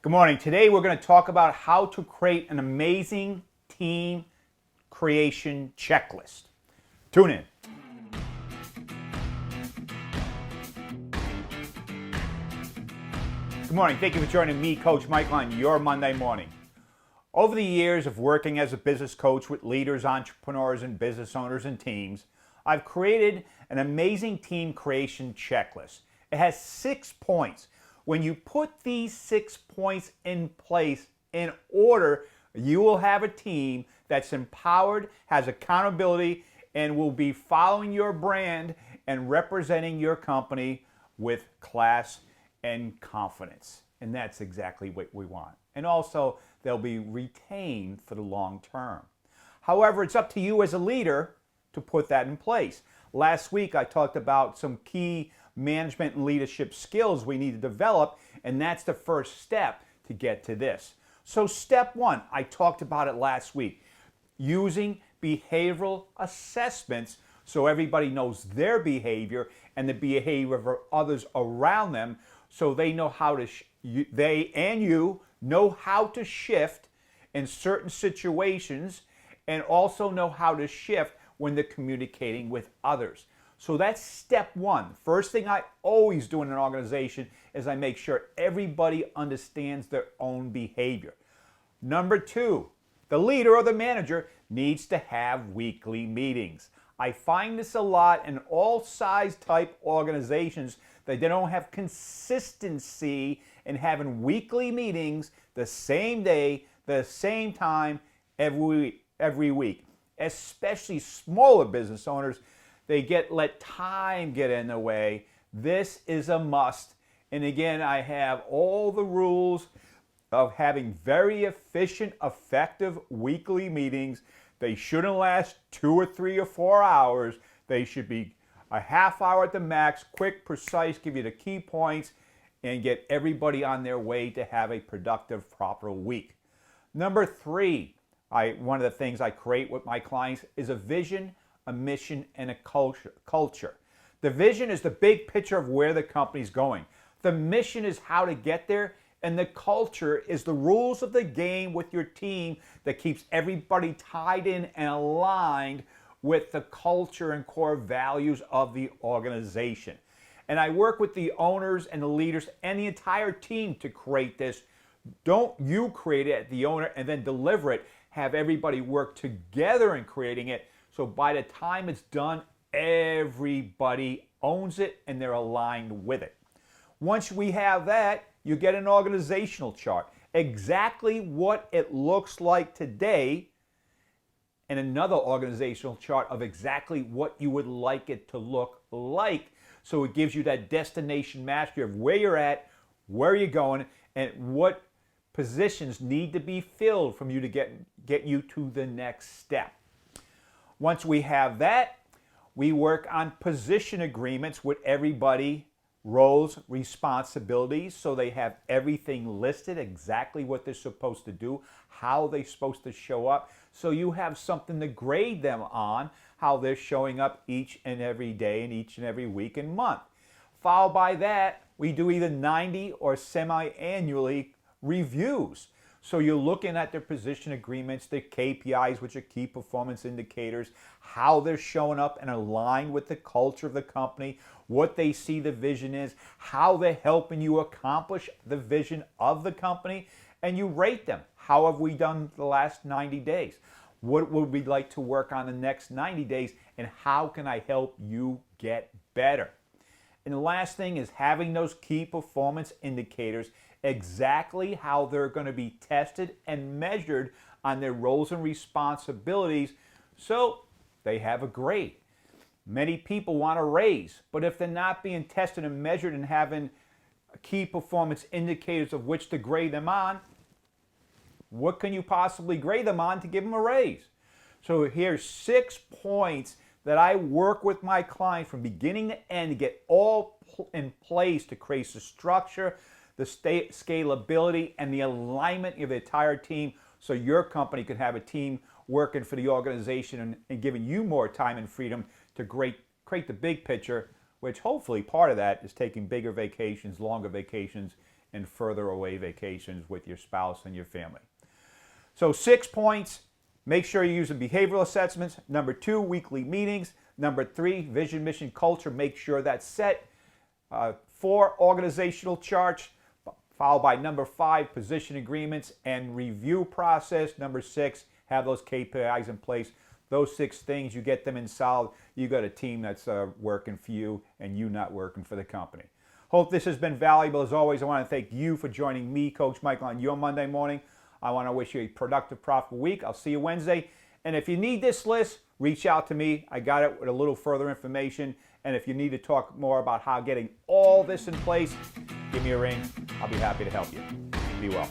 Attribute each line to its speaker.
Speaker 1: Good morning. Today we're going to talk about how to create an amazing team creation checklist. Tune in. Good morning. Thank you for joining me, Coach Michael, on your Monday morning. Over the years of working as a business coach with leaders, entrepreneurs, and business owners and teams, I've created an amazing team creation checklist. It has 6 points. When you put these 6 points in place in order, you will have a team that's empowered, has accountability, and will be following your brand and representing your company with class and confidence. And that's exactly what we want. And also, they'll be retained for the long term. However, it's up to you as a leader to put that in place. Last week, I talked about some key management and leadership skills we need to develop, and that's the first step to get to this. So step one, I talked about it last week, using behavioral assessments so everybody knows their behavior and the behavior of others around them, so they know how to, they and you know how to shift in certain situations, and also know how to shift when they're communicating with others. So that's step one. First thing I always do in an organization is I make sure everybody understands their own behavior. Number two, the leader or the manager needs to have weekly meetings. I find this a lot in all size type organizations that they don't have consistency in having weekly meetings the same day, the same time every week. Especially smaller business owners, they let time get in the way. This is a must. And again, I have all the rules of having very efficient, effective weekly meetings. They shouldn't last 2 or 3 or 4 hours. They should be a half hour at the max, quick, precise, give you the key points, and get everybody on their way to have a productive, proper week. Number three, one of the things I create with my clients is a vision, a mission, and a culture. The vision is the big picture of where the company's going. The mission is how to get there, and the culture is the rules of the game with your team that keeps everybody tied in and aligned with the culture and core values of the organization. And I work with the owners and the leaders and the entire team to create this. Don't you create it, the owner, and then deliver it. Have everybody work together in creating it, so by the time it's done, everybody owns it and they're aligned with it. Once we have that, you get an organizational chart, exactly what it looks like today, and another organizational chart of exactly what you would like it to look like. So it gives you that destination mastery of where you're at, where you're going, and what positions need to be filled from you to get you to the next step. Once we have that, we work on position agreements with everybody, roles, responsibilities, so they have everything listed, exactly what they're supposed to do, how they're supposed to show up, so you have something to grade them on, how they're showing up each and every day and each and every week and month. Followed by that, we do either 90 or semi-annually reviews. So you're looking at their position agreements, their KPIs, which are key performance indicators, how they're showing up and aligned with the culture of the company, what they see the vision is, how they're helping you accomplish the vision of the company, and you rate them. How have we done the last 90 days? What would we like to work on the next 90 days, and how can I help you get better? And the last thing is having those key performance indicators, exactly how they're going to be tested and measured on their roles and responsibilities, so they have a grade. Many people want a raise, but if they're not being tested and measured and having key performance indicators of which to grade them on, what can you possibly grade them on to give them a raise? So here's 6 points that I work with my client from beginning to end to get all in place to create the structure, the scalability, and the alignment of the entire team, so your company can have a team working for the organization and giving you more time and freedom to create the big picture, which hopefully part of that is taking bigger vacations, longer vacations, and further away vacations with your spouse and your family. So 6 points. Make sure you're using behavioral assessments. Number 2, weekly meetings. Number 3, vision, mission, culture. Make sure that's set. 4, organizational charts. Followed by number 5, position agreements and review process. Number 6, have those KPIs in place. Those 6 things, you get them in solid, you got a team that's working for you and you not working for the company. Hope this has been valuable. As always, I want to thank you for joining me, Coach Michael, on your Monday morning. I want to wish you a productive, profitable week. I'll see you Wednesday. And if you need this list, reach out to me. I got it with a little further information. And if you need to talk more about how getting all this in place, give me a ring. I'll be happy to help you. Be well.